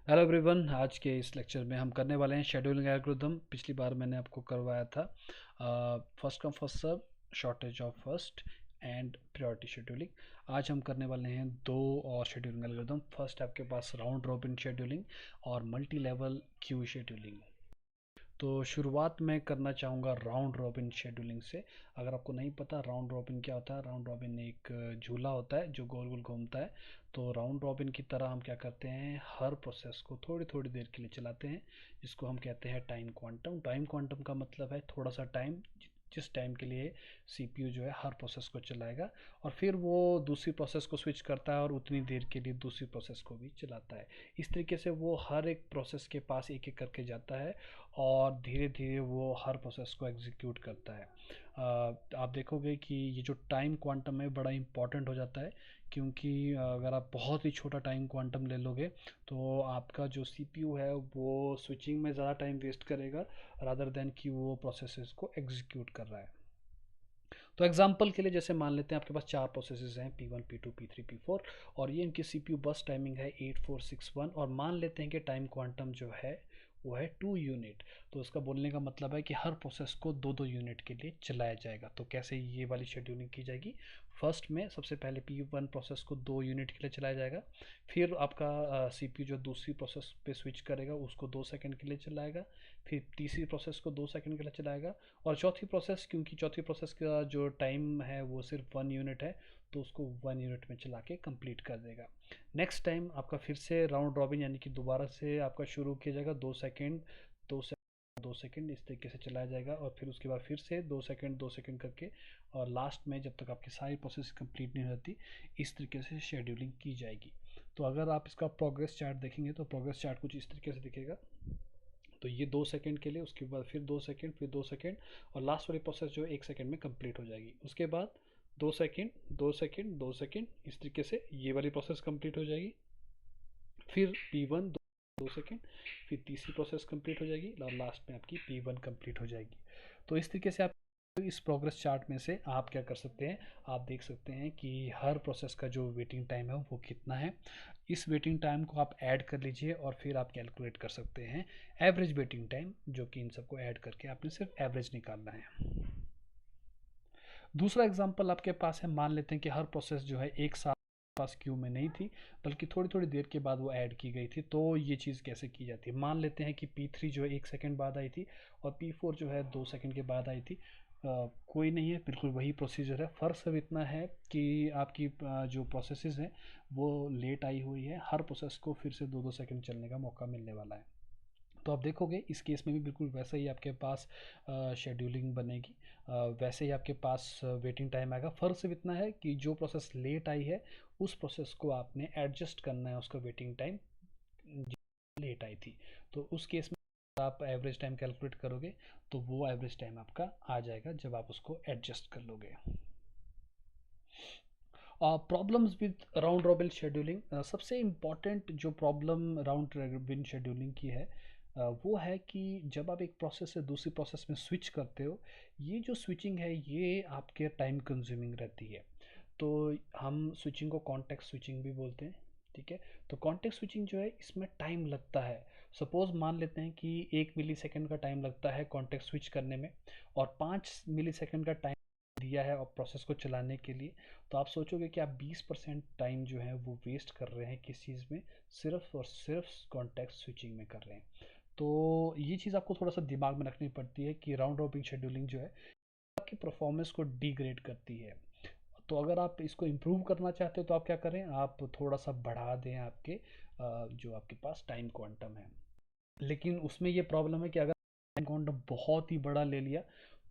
Hello everyone, आज के इस लेक्चर में हम करने वाले हैं शेड्यूलिंग एल्गोरिथम। पिछली बार मैंने आपको करवाया था first come first serve, shortage of first and priority scheduling. आज हम करने वाले हैं दो और शेड्यूलिंग एल्गोरिथम। फर्स्ट आपके पास राउंड रॉबिन शेड्यूलिंग और मल्टी लेवल क्यू शेड्यूलिंग। तो शुरुआत मैं करना चाहूँगा राउंड रॉबिन शेड्यूलिंग से। अगर आपको नहीं पता राउंड रॉबिन क्या होता है, राउंड रॉबिन एक झूला होता है जो गोल गोल घूमता है। तो राउंड रॉबिन की तरह हम क्या करते हैं, हर प्रोसेस को थोड़ी थोड़ी देर के लिए चलाते हैं, जिसको हम कहते हैं टाइम क्वांटम। टाइम क्वांटम का मतलब है थोड़ा सा टाइम, जिस टाइम के लिए सीपीयू जो है हर प्रोसेस को चलाएगा, और फिर वो दूसरी प्रोसेस को स्विच करता है और उतनी देर के लिए दूसरी प्रोसेस को भी चलाता है। इस तरीके से वो हर एक प्रोसेस के पास एक एक करके जाता है और धीरे धीरे वो हर प्रोसेस को एग्जीक्यूट करता है। आप देखोगे कि ये जो टाइम क्वांटम है बड़ा इंपॉर्टेंट हो जाता है, क्योंकि अगर आप बहुत ही छोटा टाइम क्वांटम ले लोगे तो आपका जो सीपीयू है वो स्विचिंग में ज़्यादा टाइम वेस्ट करेगा रादर देन कि वो प्रोसेसेस को एग्जीक्यूट कर रहा है। तो एग्जांपल के लिए जैसे मान लेते हैं आपके पास चार प्रोसेसेस हैं, P1 P2 P3 P4, और ये इनकी सीपीयू बस टाइमिंग है 8461, और मान लेते हैं कि टाइम क्वांटम जो है वो है 2 यूनिट। तो इसका बोलने का मतलब है कि हर प्रोसेस को दो दो यूनिट के लिए चलाया जाएगा। तो कैसे ये वाली शेड्यूलिंग की जाएगी, फर्स्ट में सबसे पहले P1 प्रोसेस को 2 यूनिट के लिए चलाया जाएगा, फिर आपका सीपीयू जो दूसरी प्रोसेस पे स्विच करेगा उसको 2 सेकंड के लिए चलाएगा, फिर तीसरी प्रोसेस को 2 सेकंड के लिए चलाएगा, और चौथी प्रोसेस, क्योंकि चौथी प्रोसेस का जो टाइम है वो सिर्फ 1 यूनिट है, तो उसको 1 यूनिट में चला के कंप्लीट कर देगा। नेक्स्ट टाइम आपका फिर से राउंड रॉबिन यानी कि दोबारा से आपका शुरू किया जाएगा, 2 सेकेंड, 2 सेकेंड इस तरीके से चलाया जाएगा, और फिर उसके बाद फिर से 2 सेकेंड 2 सेकेंड करके, और लास्ट में जब तक आपकी सारी प्रोसेस कंप्लीट नहीं होती, इस तरीके से शेड्यूलिंग की जाएगी। तो अगर आप इसका प्रोग्रेस चार्ट देखेंगे तो प्रोग्रेस चार्ट कुछ इस तरीके से दिखेगा। तो ये 2 सेकेंड के लिए, उसके बाद फिर 2 सेकेंड, फिर 2 सेकेंड, और लास्ट वाली प्रोसेस जो 1 सेकेंड में कंप्लीट हो जाएगी। उसके बाद 2 सेकेंड, 2 सेकेंड, 2 सेकेंड, इस तरीके से ये वाली प्रोसेस कंप्लीट हो जाएगी। फिर P1 2 सेकेंड, फिर तीसरी प्रोसेस कंप्लीट हो जाएगी, और लास्ट में आपकी P1 कंप्लीट हो जाएगी। तो इस तरीके से आप इस प्रोग्रेस चार्ट में से आप क्या कर सकते हैं, आप देख सकते हैं कि हर प्रोसेस का जो वेटिंग टाइम है वो कितना है। इस वेटिंग टाइम को आप ऐड कर लीजिए और फिर आप कैलकुलेट कर सकते हैं एवरेज वेटिंग टाइम, जो कि इन सबको ऐड करके आपने सिर्फ एवरेज निकालना है। दूसरा एग्जांपल आपके पास है, मान लेते हैं कि हर प्रोसेस जो है एक साथ पास क्यू में नहीं थी, बल्कि थोड़ी थोड़ी देर के बाद वो ऐड की गई थी। तो ये चीज़ कैसे की जाती है, मान लेते हैं कि P3 जो है 1 सेकेंड बाद आई थी, और P4 जो है 2 सेकेंड के बाद आई थी। कोई नहीं है, बिल्कुल वही प्रोसीजर है। फ़र्क सब इतना है कि आपकी जो प्रोसेसेस हैं वो लेट आई हुई है, हर प्रोसेस को फिर से 2-2 सेकेंड चलने का मौका मिलने वाला है। तो आप देखोगे इस केस में भी बिल्कुल वैसा ही आपके पास शेड्यूलिंग बनेगी, वैसे ही आपके पास वेटिंग टाइम आएगा। फ़र्क सिर्फ इतना है कि जो प्रोसेस लेट आई है उस प्रोसेस को आपने एडजस्ट करना है, उसका वेटिंग टाइम लेट आई थी। तो उस केस में आप एवरेज टाइम कैलकुलेट करोगे तो वो एवरेज टाइम आपका आ जाएगा जब आप उसको एडजस्ट कर लोगे। Problems with round robin scheduling, सबसे इम्पॉर्टेंट जो प्रॉब्लम राउंड रॉबिन शेड्यूलिंग की है वो है कि जब आप एक प्रोसेस से दूसरी प्रोसेस में स्विच करते हो, ये जो स्विचिंग है ये आपके टाइम कंज्यूमिंग रहती है। तो हम स्विचिंग को कॉन्टेक्स्ट स्विचिंग भी बोलते हैं, ठीक है। तो कॉन्टेक्स्ट स्विचिंग जो है इसमें टाइम लगता है। सपोज मान लेते हैं कि 1 मिली सेकेंड का टाइम लगता है कॉन्टेक्स्ट स्विच करने में, और 5 मिली सेकेंड का टाइम दिया है और प्रोसेस को चलाने के लिए। तो आप सोचोगे कि आप 20% टाइम जो है वो वेस्ट कर रहे हैं किस चीज़ में, सिर्फ और सिर्फ कॉन्टेक्स्ट स्विचिंग में कर रहे हैं। तो ये चीज़ आपको थोड़ा सा दिमाग में रखनी पड़ती है कि राउंड रॉबिन शेड्यूलिंग जो है आपकी परफॉर्मेंस को डिग्रेड करती है। तो अगर आप इसको इम्प्रूव करना चाहते हो तो आप क्या करें, आप थोड़ा सा बढ़ा दें आपके जो आपके पास टाइम क्वांटम है। लेकिन उसमें ये प्रॉब्लम है कि अगर टाइम क्वांटम बहुत ही बड़ा ले लिया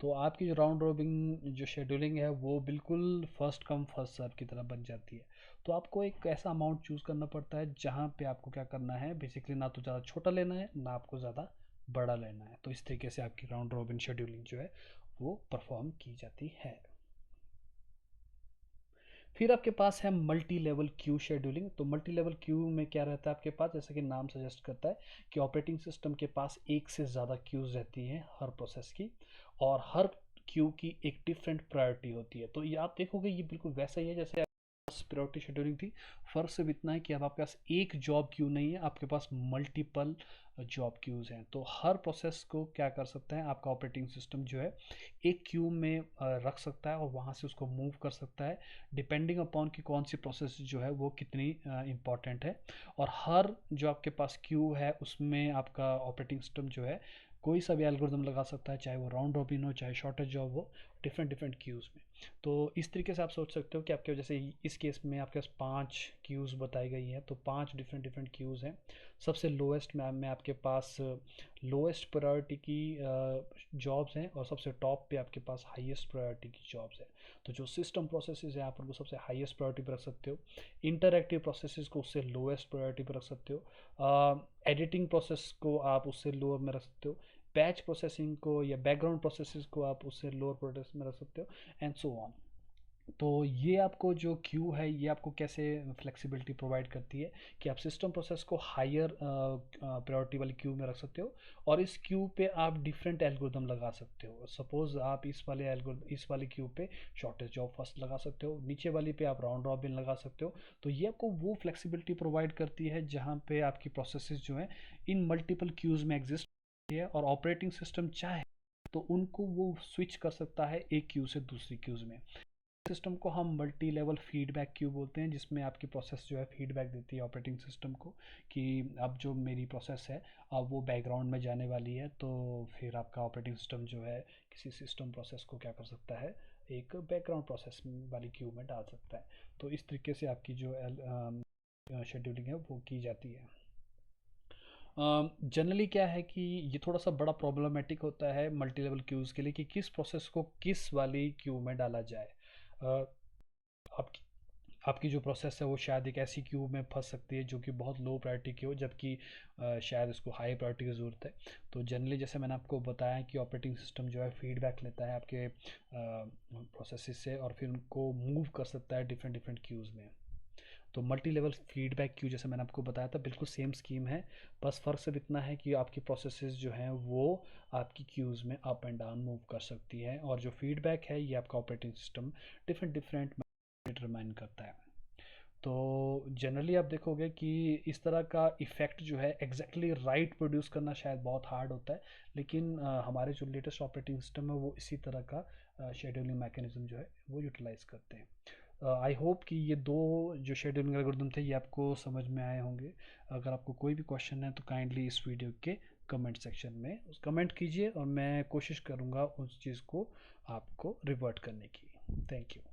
तो आपकी जो राउंड रॉबिन जो शेड्यूलिंग है वो बिल्कुल फर्स्ट कम फर्स्ट सर्व की तरह बन जाती है। तो आपको एक ऐसा अमाउंट चूज़ करना पड़ता है जहाँ पे आपको क्या करना है, बेसिकली ना तो ज़्यादा छोटा लेना है ना आपको ज़्यादा बड़ा लेना है। तो इस तरीके से आपकी राउंड रॉबिन शेड्यूलिंग जो है वो परफॉर्म की जाती है। फिर आपके पास है मल्टी लेवल क्यू शेड्यूलिंग। तो मल्टी लेवल क्यू में क्या रहता है आपके पास, जैसा कि नाम सजेस्ट करता है कि ऑपरेटिंग सिस्टम के पास एक से ज़्यादा क्यूज रहती हैं हर प्रोसेस की, और हर क्यू की एक डिफरेंट प्रायोरिटी होती है। तो ये आप देखोगे ये बिल्कुल वैसा ही है जैसे प्रायोरिटी शेड्यूलिंग थी। फ़र्क सिर्फ इतना है कि अब आपके पास एक जॉब क्यू नहीं है, आपके पास मल्टीपल जॉब क्यूज़ हैं। तो हर प्रोसेस को क्या कर सकता है आपका ऑपरेटिंग सिस्टम जो है, एक क्यू में रख सकता है और वहाँ से उसको मूव कर सकता है, डिपेंडिंग अपॉन कि कौन सी प्रोसेस जो है वो कितनी इम्पॉर्टेंट है। और हर जो आपके पास क्यू है उसमें आपका ऑपरेटिंग सिस्टम जो है कोई सा भी एल्गोरिदम लगा सकता है, चाहे वो राउंड रॉबिन हो, चाहे शॉर्टेज जॉब हो, डिफरेंट डिफरेंट क्यूज़ में। तो इस तरीके से आप सोच सकते हो कि आपके जैसे इस केस में आपके पास 5 क्यूज़ बताई गई हैं, तो 5 डिफरेंट डिफरेंट क्यूज़ हैं। सबसे लोएस्ट में आपके पास लोएस्ट प्रायोरिटी की जॉब्स हैं और सबसे टॉप पे आपके पास हाईएस्ट प्रायोरिटी की जॉब्स हैं। तो जो सिस्टम प्रोसेसेस हैं आप उनको सबसे हाईएस्ट प्रायोरिटी पर रख सकते हो, इंटरएक्टिव प्रोसेसेस को उससे लोएस्ट प्रायोरिटी पर रख सकते हो, एडिटिंग प्रोसेस को आप उससे लोअर में रख सकते हो, बैच प्रोसेसिंग को या बैकग्राउंड प्रोसेसेस को आप उससे लोअर प्रोसेस में रख सकते हो, एंड सो ऑन। तो ये आपको जो क्यू है ये आपको कैसे फ्लेक्सिबिलिटी प्रोवाइड करती है कि आप सिस्टम प्रोसेस को हायर प्रायोरिटी वाली क्यू में रख सकते हो और इस क्यू पे आप डिफरेंट एल्गोरिदम लगा सकते हो। सपोज आप इस वाले क्यू पे शॉर्टेज जॉब फर्स्ट लगा सकते हो, नीचे वाली पे आप राउंड रॉबिन लगा सकते हो। तो ये आपको वो फ्लेक्सिबिलिटी प्रोवाइड करती है जहाँ पे आपकी प्रोसेसेस जो है इन मल्टीपल क्यूज़ में एग्जिस्ट है और ऑपरेटिंग सिस्टम चाहे तो उनको वो स्विच कर सकता है एक क्यू से दूसरी क्यूज़ में। सिस्टम को हम मल्टी लेवल फीडबैक क्यू बोलते हैं, जिसमें आपकी प्रोसेस जो है फीडबैक देती है ऑपरेटिंग सिस्टम को कि अब जो मेरी प्रोसेस है अब वो बैकग्राउंड में जाने वाली है। तो फिर आपका ऑपरेटिंग सिस्टम जो है किसी सिस्टम प्रोसेस को क्या कर सकता है, एक बैकग्राउंड प्रोसेस वाली क्यू में डाल सकता है। तो इस तरीके से आपकी जो शेड्यूलिंग है वो की जाती है। जनरली क्या है कि ये थोड़ा सा बड़ा प्रॉब्लमेटिक होता है मल्टी लेवल क्यूज़ के लिए कि किस प्रोसेस को किस वाली क्यू में डाला जाए। अ, आपकी आपकी जो प्रोसेस है वो शायद एक ऐसी क्यू में फंस सकती है जो कि बहुत लो प्रायोरिटी की हो, जबकि शायद इसको हाई प्रायोरिटी की ज़रूरत है। तो जनरली जैसे मैंने आपको बताया कि ऑपरेटिंग सिस्टम जो है फीडबैक लेता है आपके प्रोसेसेस से और फिर उनको मूव कर सकता है डिफरेंट डिफरेंट क्यूज़ में। तो मल्टी लेवल फीडबैक क्यू जैसे मैंने आपको बताया था बिल्कुल सेम स्कीम है, बस फ़र्क सिर्फ इतना है कि आपकी प्रोसेसेस जो हैं वो आपकी क्यूज़ में अप एंड डाउन मूव कर सकती हैं और जो फीडबैक है ये आपका operating system different different determine करता है। तो जनरली आप देखोगे कि इस तरह का इफ़ेक्ट जो है एग्जैक्टली राइट प्रोड्यूस करना शायद बहुत हार्ड होता है, लेकिन हमारे जो लेटेस्ट ऑपरेटिंग सिस्टम है वो इसी तरह का शेड्यूलिंग मैकेनिज्म जो है वो यूटिलाइज करते हैं। आई होप कि ये दो जो शेड्यूलिंग एल्गोरिदम थे ये आपको समझ में आए होंगे। अगर आपको कोई भी क्वेश्चन है तो काइंडली इस वीडियो के कमेंट सेक्शन में कमेंट कीजिए और मैं कोशिश करूँगा उस चीज़ को आपको रिवर्ट करने की। Thank you.